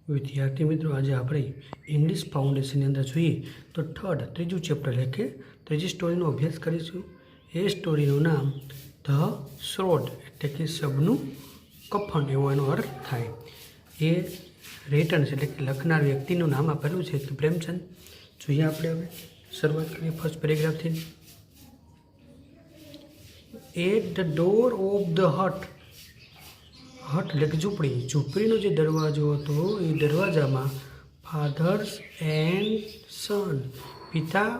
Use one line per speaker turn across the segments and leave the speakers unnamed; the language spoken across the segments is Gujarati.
विद्यार्थी मित्रों आज आप इंग्लिश फाउंडेशन अंदर જોઈએ तो थर्ड ત્રીજું ચેપ્ટર એટલે કે ત્રીજી સ્ટોરીનો અભ્યાસ કરીશું। એ સ્ટોરીનું નામ ધ શ્રોડ એટલે કે શબનું કફન એવો એનો અર્થ થાય। એ રેટન્સ એટલે કે લખનાર વ્યક્તિનું નામ આપેલું છે તો પ્રેમચંદ। જોઈએ આપણે હવે શરૂઆત કરીએ ફર્સ્ટ પેરેગ્રાફથી। At the door of the hut, hut એટલે કે ઝૂંપડી, ઝૂંપડીનો જે દરવાજો હતો એ દરવાજામાં ફાધર્સ એન્ડ સન, પિતા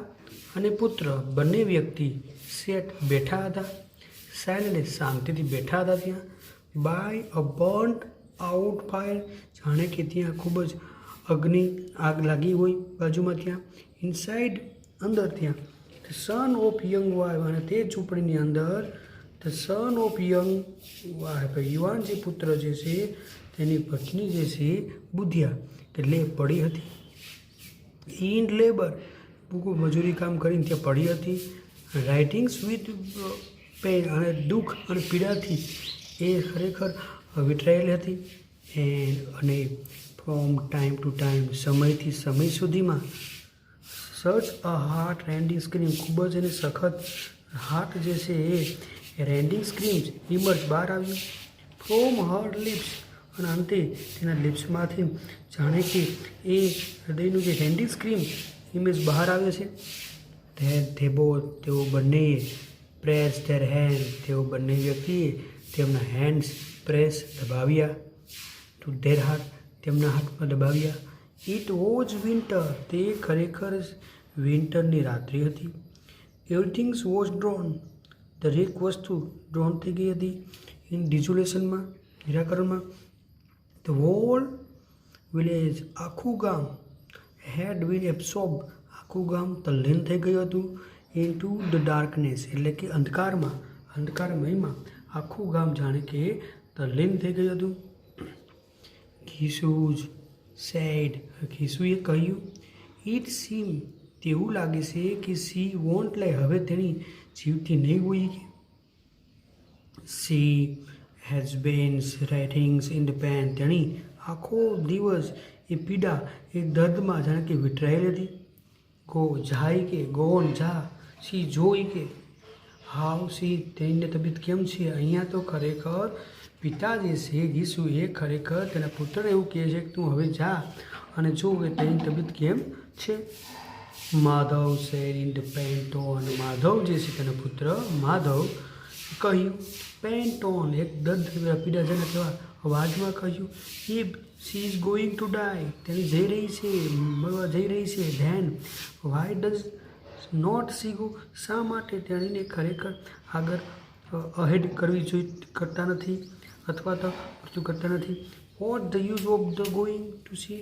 અને પુત્ર બંને વ્યક્તિ સેટ બેઠા હતા। સાયલેન્ટલી શાંતિથી બેઠા હતા ત્યાં। By a burnt out fire, જાણે કે ત્યાં ખૂબ જ અગ્નિ આગ લાગી હોય બાજુમાં ત્યાં। ઇનસાઇડ અંદર ત્યાં સન ઓફ યંગ વાઇફ, અને તે ઝૂંપડીની અંદર the son of young wife યુવાન જે પુત્ર જે છે તેની પત્ની જે છે બુધિયા એટલે પડી હતી। ઇન લેબર મજૂરી કામ કરીને ત્યાં પડી હતી। રાઇટિંગ્સ વિથ પેન, અને દુઃખ અને પીડાથી એ ખરેખર વિટરાયેલી હતી। અને ફ્રોમ ટાઈમ ટુ ટાઈમ, સમયથી સમય સુધીમાં સચ અ હાર્ટ રેન્ડિંગ સ્ક્રીમ, ખૂબ જ એને સખત હાર્ટ જે છે એ રેન્ડિંગ સ્ક્રીમ્સ ઇમર્જ બહાર આવ્યું। ફ્રોમ હર લિપ્સ, અને અંતે તેના લિપ્સમાંથી જાણે કે એ હૃદયનું જે રેન્ડિંગ સ્ક્રીમ ઇમેજ બહાર આવે છે। તેઓ બંનેએ પ્રેસ ધેર હેન્ડ, તેઓ બંને વ્યક્તિએ તેમના હેન્ડ્સ પ્રેસ દબાવ્યા। ટુ ધેર હાર્ટ, તેમના હાથમાં દબાવ્યા। ઇટ વોઝ વિન્ટર, તે ખરેખર વિન્ટરની રાત્રિ હતી। એવરીથિંગ્સ વોઝ ડ્રોન, દરેક વસ્તુ ડ્રોન થઈ ગઈ હતી। ઇન ડિઝોલેશનમાં, નિરાકરણમાં। ધ હોલ વિલેજ, આખું ગામ હેડ બીન એબ્સોર્બ, આખું ગામ તલ્લીન થઈ ગયું હતું। ઇન ટુ ધ ડાર્કનેસ, એટલે કે અંધકારમાં, અંધકારમયમાં આખું ગામ જાણે કે તલ્લીન થઈ ગયું હતું। ઘીસુજ સેડ, ઘીસુએ કહ્યું ઇટ સીમ, તેવું લાગે છે કે સી વોન્ટ લાઈ, હવે તેની જીવતી નહીં હોય કે। She has been writings in the pen, તેણી આખો દિવસ એ પીડા એ દર્દમાં જાણે કે વિટરાયેલી હતી। ગો જાય કે, ગોન જા, સી જોઈ કે, હાવ સી, તેની તબિયત કેમ છે। અહીંયા તો ખરેખર પિતા જે છે ગીસુ એ ખરેખર તેના પુત્રને એવું કહે છે કે તું હવે જા અને જો કે તેની તબિયત કેમ છે। Madhav said in the pantone, Madhav જે છે તેનો પુત્ર માધવ કહ્યું પેન્ટોન, એક દર્દ પીડાજનક એવા અવાજમાં કહ્યું if she is going to die, તેની જઈ રહી છે, મરવા જઈ રહી છે। Then why does not she go, શા માટે તેણીને ખરેખર આગળ અહેડ કરતા નથી અથવા તો મૃત્યુ કરતા નથી। Vote the use of the going to C,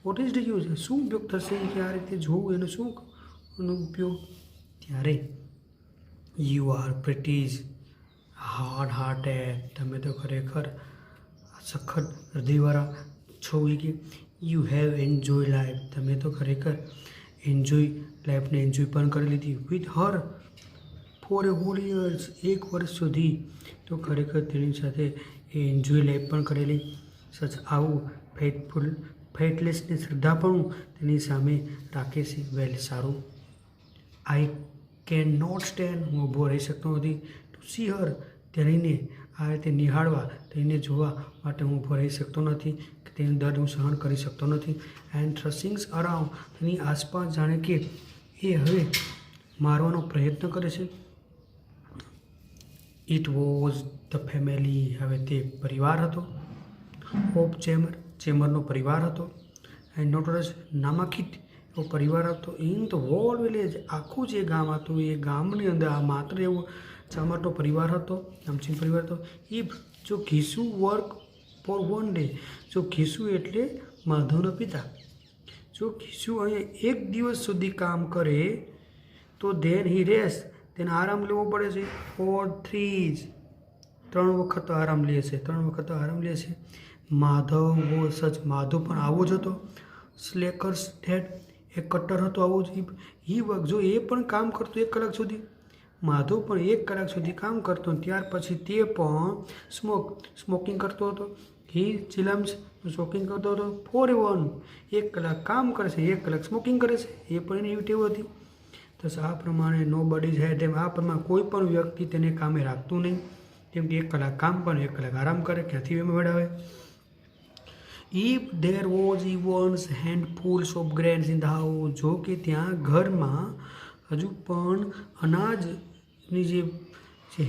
what is the use, શું ઉપયોગ થશે કે આ રીતે જોવું, એનો શું ઉપયોગ। ત્યારે યુ આર પ્રિટીઝ હાર્ડ હાર્ટેડ, તમે તો ખરેખર સખત હૃદયવાળા છો કે। યુ હેવ એન્જોય લાઈફ, તમે તો ખરેખર એન્જોય લાઈફને એન્જોય પણ કરી લીધી। With her for a whole years, એક વર્ષ સુધી તો ખરેખર તેની સાથે એ એન્જોય લાઈફ પણ કરેલી। સચ આવું ફેટલેસની શ્રદ્ધા પણ તેની સામે રાખે છે। વેલ, સારું। આઈ કેન નોટ સ્ટેન્ડ, હું ઊભો રહી શકતો નથી। ટુ સી હર, તેણીને આ રીતે નિહાળવા, તેણીને જોવા માટે હું ઊભો રહી શકતો નથી કે તેનું દર્દ હું સહન કરી શકતો નથી। એન્ડ થ્રસિંગ્સ અરાઉન્ડ, તેની આસપાસ જાણે કે એ હવે મારવાનો પ્રયત્ન કરે છે। ઇટ વોઝ ધ ફેમિલી, હવે તે પરિવાર હતો। ઓફ ચેમર, ચેમરનો પરિવાર હતો। એન્ડ નોટરસ, નામાંકિત એવો પરિવાર હતો। ઇન ધ હોલ વિલેજ, આખું જે ગામ હતું એ ગામની અંદર આ માત્ર એવો ચામરનો પરિવાર હતો, નામચીન પરિવાર હતો। ઇફ, જો ઘીસુ વર્ક ફોર વન ડે, જો ઘીસુ એટલે માધવના પિતા, જો ઘીસુ અહીંયા એક દિવસ સુધી કામ કરે તો ધેન હી રેસ્ટ, તેને આરામ લેવો પડે છે। ફોર 3 વખત આરામ લે છે, 3 વખત આરામ લે છે। માધવ વો સચ, માધવ પણ આવો જ હતો। સ્લેકર્સ ડેડ, એ કટ્ટર હતો આવો જ। હી વર્ક, જો એ પણ કામ કરતો 1 કલાક સુધી, માધવ પણ 1 કલાક સુધી કામ કરતો, ત્યાર પછી તે પણ સ્મોકિંગ કરતો હતો। હી ચિલમ્સ શોકિંગ કરતો હતો ફોર 1 કલાક કામ કરે છે, 1 કલાક સ્મોકિંગ કરે છે, એ પણ એની એવી ટેવ હતી. તો આ પ્રમાણે નો બડી હેડ એમ, આ પ્રમાણે કોઈ પણ વ્યક્તિ તેને કામે રાખતું નહીં, કેમ કે 1 કલાક કામ પણ 1 કલાક આરામ કરે, ક્યાંથી મેળવે. If there was evens handfuls of grains in the house, જો કે ત્યાં ઘરમાં હજુ પણ અનાજની જે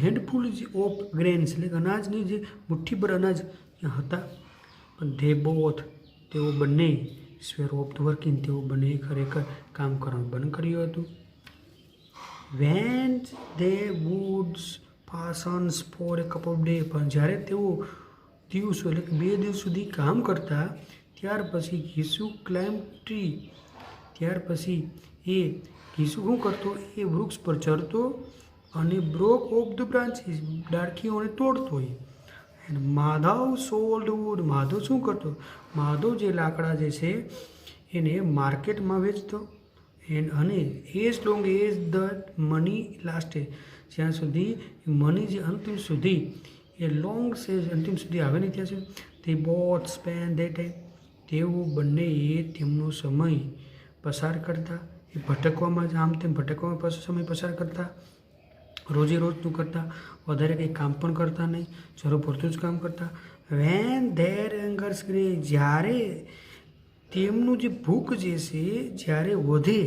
હેન્ડફુલ ઓફ ગ્રેન્સ એટલે કે અનાજની જે મુઠ્ઠીભર અનાજ ત્યાં હતા, પણ ધે બોથ તેઓ બંને સ્વેર ઓફ ધ વર્કિંગ, તેઓ બંને ખરેખર કામ કરવાનું બંધ કર્યું હતું. When they would passes for a cup of day, પણ જ્યારે તેઓ દિવસો એટલે કે 2 દિવસ સુધી કામ કરતા, ત્યાર પછી ઘીસુ ક્લાઇમ્બ ટ્રી, ત્યાર પછી એ ઘીસુ શું કરતો, એ વૃક્ષ પર ચડતો અને બ્રોક ઓફ ધ બ્રાન્ચીસ, ડાળખીઓને તોડતો હોય. And Madhav sold wood, Madhav શું કરતો, માધવ જે લાકડા જે છે એને માર્કેટમાં વેચતો. અને as long as the money lasted, જ્યાં સુધી મની જે અંતિમ સુધી એ લોંગ છે અંતિમ સુધી આવે નહીં ત્યાં સુધી, તે બોથ સ્પેન્ડ ધેટ ટાઈમ, તેઓ બંને એ તેમનો સમય પસાર કરતા, એ ભટકવામાં જ આમ તેમ ભટકવામાં સમય પસાર કરતા, રોજે રોજનું કરતા, વધારે કંઈ કામ પણ કરતા નહીં, જરૂર પૂરતું જ કામ કરતા. વેન ધેર એંગર્સ ગ્રે, જ્યારે તેમનું જે ભૂખ જે છે જ્યારે વધે,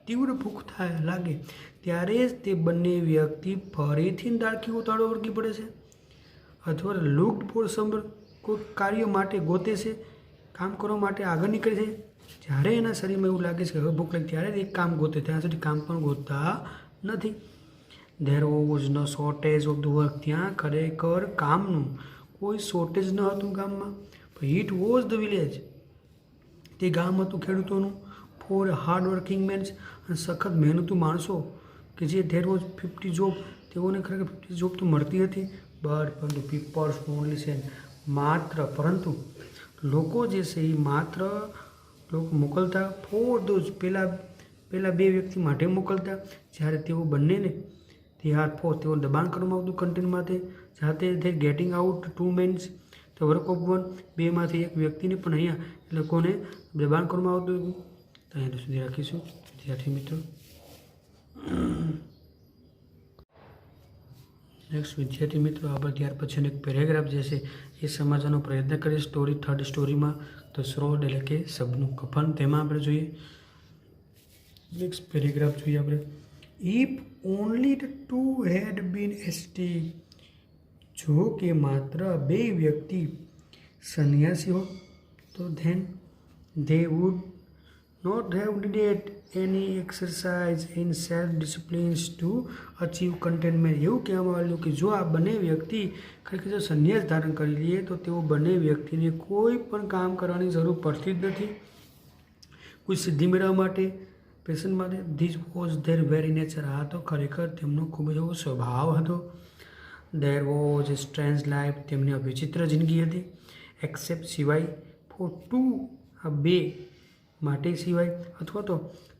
તીવ્ર ભૂખ થાય લાગે, ત્યારે જ તે બંને વ્યક્તિ ફરીથી ડાળખી ઉતાળો વળગી પડે છે, અથવા લુકડ ફોર સમ કોઈ કાર્ય માટે ગોતે છે, કામ કરવા માટે આગળ નીકળે છે. જ્યારે એના શરીરમાં એવું લાગે છે કે હવે ભૂખ લાગે, ત્યારે જ એક કામ ગોતે, ત્યાં સુધી કામ પણ ગોતતા નથી. There was no shortage of the work, ત્યાં ખરેખર કામનું કોઈ શોર્ટેજ ન હતું ગામમાં. ઇટ વોઝ ધ વિલેજ, તે ગામ હતું ખેડૂતોનું, ફોર હાર્ડ વર્કિંગ મેન્સ, અને સખત મહેનતુ માણસો, કે જે ધેર વોઝ 50 જોબ, તેઓને ખરેખર 50 જોબ તો મળતી હતી. પરંતુ પીપલ્સ ઓનલી સેન, માત્ર પરંતુ લોકો જે છે એ માત્ર લોકો મોકલતા ફોર ધોઝ, પહેલાં 2 વ્યક્તિ માટે મોકલતા, જ્યારે તેઓ બંનેને તે હાથ ફોર તેઓ દબાણ કરવામાં આવતું કન્ટેનમાંથી, જાતે ધે ગેટિંગ આઉટ 2 મેન્સ તો વર્ક ઓફ 1, 2માંથી 1 વ્યક્તિને પણ અહીંયા એ લોકોને દબાણ કરવામાં આવતું હતું. તો અહીંયા સુધી રાખીશું વિદ્યાર્થી મિત્રો. નેક્સ્ટ વિદ્યાર્થી મિત્રો આપણે ત્યાર પછીનો એક પેરેગ્રાફ જે છે એ સમજવાનો પ્રયત્ન કરીએ સ્ટોરી 3rd સ્ટોરીમાં. તો શ્રોડ એટલે કે શબ્દનું કફન, તેમાં આપણે જોઈએ નેક્સ્ટ પેરેગ્રાફ જોઈએ આપણે. ઇફ ઓનલી ધ 2 હેડ બીન એસ્ટી, જો કે માત્ર 2 વ્યક્તિ સંન્યાસી હોત, તો than they would not have needed any exercise in self-disciplines to achieve contentment. એવું કહેવામાં આવેલું કે જો આ બંને વ્યક્તિ ખરેખર જો સંન્યાસ ધારણ કરી લઈએ તો તેઓ બંને વ્યક્તિને કોઈ પણ કામ કરવાની જરૂર પડતી જ નથી કોઈ સિદ્ધિ મેળવવા માટે, પેશન માટે. This was there very nature, આ તો ખરેખર તેમનો ખૂબ જ એવો સ્વભાવ હતો. There was A strange life, તેમની વિચિત્ર જિંદગી હતી. એક્સેપ્ટ સિવાય, ફોર 2 આ 2 માટે સિવાય, અથવા તો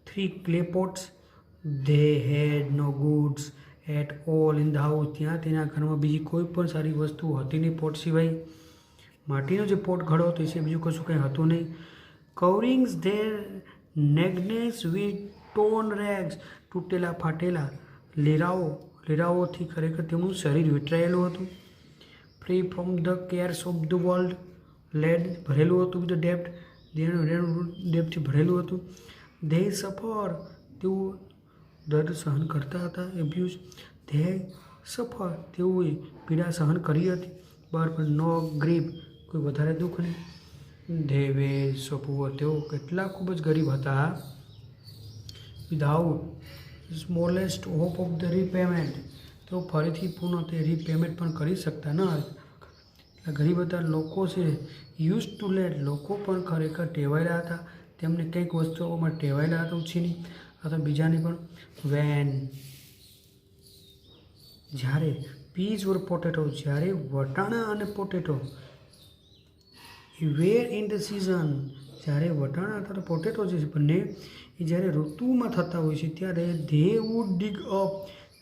3 clay pots, they had no goods at all in the house, ત્યાં તેના ઘરમાં બીજી કોઈ પણ સારી વસ્તુ હતી નહીં પોટ સિવાય. માટીનો જે પોટ ઘડો હતો એ બીજું કશું કંઈ હતું નહીં. કવરિંગ્સ ધેર નેગનેસ વિથ ટોન રેગ્સ, તૂટેલા ફાટેલા લીરાઓથી ખરેખર તેમનું શરીર વીંટળાયેલું હતું. Free from the cares of the world, lead ભરેલું હતું વિથ ડેપ્ટ, ડેપ્ટથી ભરેલું હતું. ધે સફર, તેઓ દર્દ સહન કરતા હતા. એબ્યુઝ, ધે સફર, તેઓએ પીડા સહન કરી હતી. બટ નો ગ્રીફ, કોઈ વધારે દુઃખ નહીં. ધે વે સો પુઅર, તેઓ કેટલા ખૂબ જ ગરીબ હતા. Without smallest hope of the repayment, તેઓ ફરીથી પુનઃ તે રીપેમેન્ટ પણ કરી શકતા ન હતા. ગરીબ હતા. લોકો છે યુઝ ટુ લેટ, લોકો પણ ખરેખર ટેવાયેલા હતા, તેમને કંઈક વસ્તુઓમાં ટેવાયેલા હતા ઉછીની અથવા બીજાની પણ. વેન, જ્યારે પીઝ ઓર પોટેટો, જ્યારે વટાણા અને potato were in the season, જ્યારે વટાણા અથવા પોટેટો જે છે બંને એ જ્યારે ઋતુમાં થતા હોય છે ત્યારે ધે વુડ ડિગ અપ,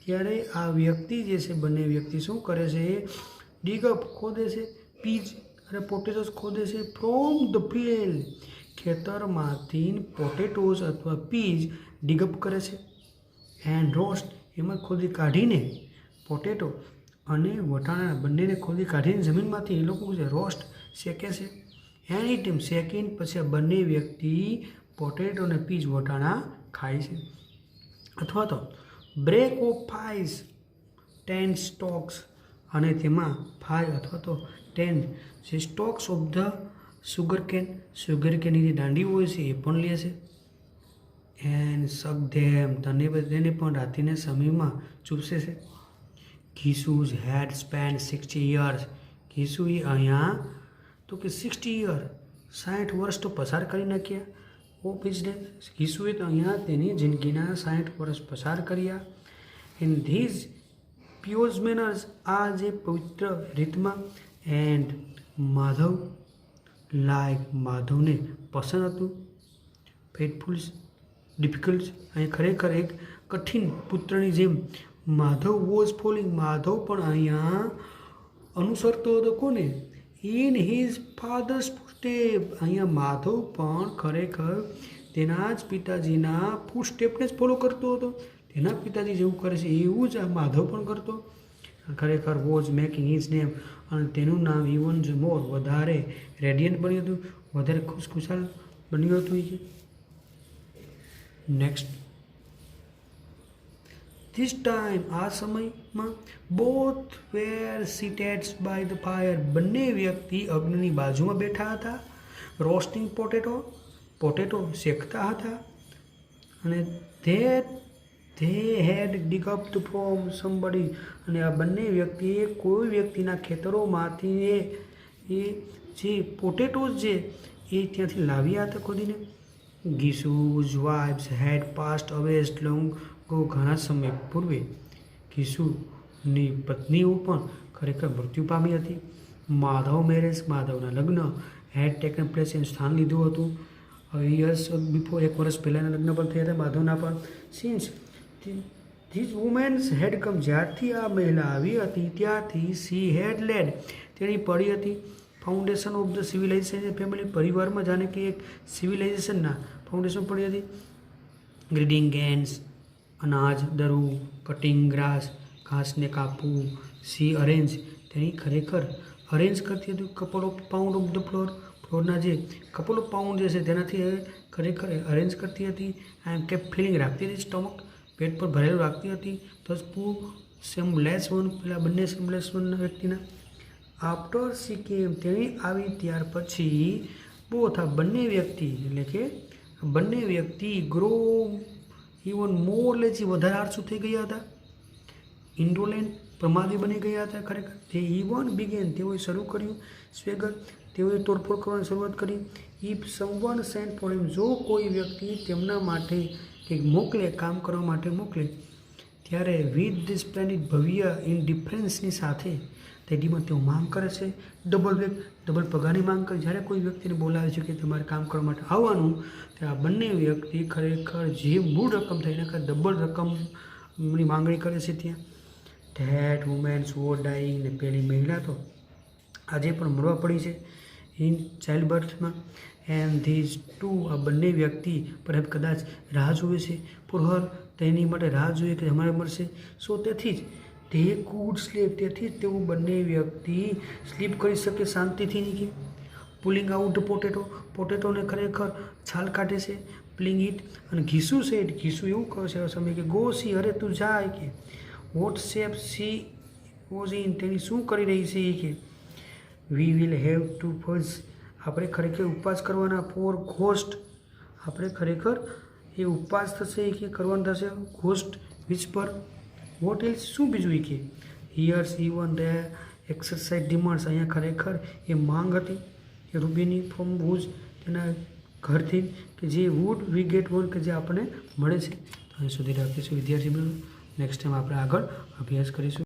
ત્યારે આ વ્યક્તિ જે છે બંને વ્યક્તિ શું કરે છે, ડિગ અપ ખોદે છે, પીઝ અને પોટેટોસ ખોદે છે ફ્રોમ ધ ફિલ્ડ, ખેતરમાંથી પોટેટોસ અથવા પીઝ ડિગઅપ કરે છે. એન્ડ રોસ્ટ, એમાં ખોદી કાઢીને પોટેટો અને વટાણા બંનેને ખોદી કાઢીને જમીનમાંથી એ લોકો રોસ્ટ શેકે છે. એન્ડ ઇટ એમ શેકીને પછી આ બંને વ્યક્તિ પોટેટો અને પીઝ વટાણા ખાય છે. અથવા તો બ્રેક ઓફ 5-10 સ્ટોક્સ, અને તેમાં 5 અથવા તો 10 જે સ્ટોક્સ ઓફ ધ સુગરકેનની જે દાંડી હોય છે એ પણ લે છે. એન્ડ સક ધેમ, તેને પણ રાત્રિના સમયમાં ચૂપસે છે. ઘીસુઝ હેડ સ્પેન્ડ 60 years, ઘીસુએ અહીંયા તો કે 60 year 60 વર્ષ તો પસાર કરી નાખ્યા. ઓફ હિઝ ડે, ઘીસુએ તો અહીંયા તેની જિંદગીના 60 વર્ષ પસાર કર્યા. ઇન ધીઝ પ્યોઝ મેનર્સ, આ જે પવિત્ર રીતમાં. એન્ડ માધવ લાઈક, માધવને પસંદ હતું. ફેટફુલ ડિફિકલ્ટ, અહીં ખરેખર એક કઠિન પુત્રની જેમ માધવ વોઝ ફોલોઈંગ, માધવ પણ અહીંયા અનુસરતો હતો કોને? ઇન હિઝ ફાધર્સ ફૂટસ્ટેપ, અહીંયા માધવ પણ ખરેખર તેના જ પિતાજીના ફૂટસ્ટેપને જ ફોલો કરતો હતો. તેના પિતાજી જેવું કરે છે એવું જ આ માધવ પણ કરતો. ખરેખર વોઝ મેકિંગ હિઝ નેમ, અને તેનું નામ ઇવન મોર, વધારે રેડિયન્ટ બન્યું હતું, વધારે ખુશખુશાલ બન્યું હતું. નેક્સ્ટ, ધીસ ટાઈમ, આ સમયમાં both were seated by the fire, બંને વ્યક્તિ અગ્નિની બાજુમાં બેઠા હતા. રોસ્ટિંગ પોટેટો શેકતા હતા. અને they had dig up from somebody, અને આ બંને વ્યક્તિએ કોઈ વ્યક્તિના ખેતરોમાંથી એ જે પોટેટોઝ છે એ ત્યાંથી લાવ્યા હતા ખોદીને. ઘીસુઝ વાઇફ્સ હેડ પાસ્ડ અવે લોંગ ગો, ઘણા સમય પૂર્વે ઘીસુની પત્નીઓ પણ ખરેખર મૃત્યુ પામી હતી. માધવ મેરેજ, માધવના લગ્ન હેડ ટેકન પ્લેસ, એનું સ્થાન લીધું હતું. યર્સ બિફોર, 1 વર્ષ પહેલાંના લગ્ન પણ થયા હતા માધવના પણ. સિન્સ ધીઝ વુમેન્સ હેડ કમ, જ્યારથી આ મહિલા આવી હતી ત્યારથી સી હેડ લેડ, તેની પડી હતી foundation of the civilisation family, પરિવારમાં જાણે કે એક સિવિલાઇઝેશનના ફાઉન્ડેશન પડી હતી. ગ્રીડિંગ ગેન્સ, અનાજ દરવું, કટિંગ ગ્રાસ, ઘાસને કાપવું. સી અરેન્જ, તેની ખરેખર અરેન્જ કરતી હતી. Couple of pound of the ફ્લોરના જે કપલ ઓફ પાઉન્ડ જે છે તેનાથી ખરેખર અરેન્જ કરતી હતી. આઈ એમ કેપ ફિલિંગ, રાખતી હતી સ્ટમક, પેટ પર ભરેલું રાખતી હતી. તો સેમલેસ વન, પેલા બંને સેમલેસ વનના વ્યક્તિના. આફ્ટર સી કેમ, તેણી આવી ત્યાર પછી બોથ, આ બંને વ્યક્તિ એટલે કે બંને વ્યક્તિ ગ્રો ઇવન મોર લેજી, વધારે આળસુ થઈ ગયા હતા. ઇન્ડોલેન્ટ, પ્રમાદી બની ગયા હતા. ખરેખર તે ઇવન બિગેન, તેઓએ શરૂ કર્યું સ્વેગર, તેઓએ તોડફોડ કરવાની શરૂઆત કરી. If someone sent for him, જો કોઈ વ્યક્તિ તેમના માટે કંઈક મોકલે, કામ કરવા માટે મોકલે, ત્યારે વિથ ધ સ્પ્લેન્ડિડ, ભવ્ય ઇન્ડિફરન્સની સાથે તેડીમાં તેઓ માંગ કરે છે ડબલ પગારની માંગ કરે. જ્યારે કોઈ વ્યક્તિને બોલાવે છે કે તમારે કામ કરવા માટે આવવાનું, ત્યારે આ બંને વ્યક્તિ ખરેખર જે મૂળ રકમ થાય એના કરતાં ડબલ રકમની માંગણી કરે છે ત્યાં. ધેટ વુમેન્સ વોર ડાઈંગ, ને પેલી મહિલા તો આજે પણ મળવા પડી છે ઇન ચાઇલ્ડ બર્થમાં. એન્ડ ધીઝ ટુ, આ બંને વ્યક્તિ પર કદાચ રાહ જોવે છે. ફોર હર, તેની માટે રાહ જોઈએ કે અમારે મળશે. સો તેથી જ તે કુડ સ્લીપ, તેથી જ તેઓ બંને વ્યક્તિ સ્લીપ કરી શકે શાંતિથી. નહીં કે પુલિંગ આઉટ પોટેટોને ખરેખર છાલ કાઢે છે. પ્લિંગ ઇટ, અને ઘીસુ સેડ, ઘીસુ એવું કહે છે આ સમય કે ગો સી, અરે તું જાય કે what shape she was in, તેની શું કરી રહી છે એ કે. We will have to first, આપણે ખરેખર ઉપવાસ કરવાના. ફોર ઘોસ્ટ, આપણે ખરેખર એ ઉપવાસ થશે એ કે કરવાનું થશે. ઘોસ્ટ વિચ પર વોટ એલ્સ, શું બીજું એ કે. હિયર્સ ઇવન ધ એક્સરસાઇઝ ડિમાન્ડ્સ, અહીંયા ખરેખર એ માંગ હતી એ રૂબીની ફ્રોમ વૂઝ, તેના ઘરથી કે જે વુડ વી ગેટ વન, કે જે આપણને મળે છે. તો અહીં સુધી રાખીશું વિદ્યાર્થી મિત્રો. નેક્સ્ટ ટાઈમ આપણે આગળ અભ્યાસ કરીશું.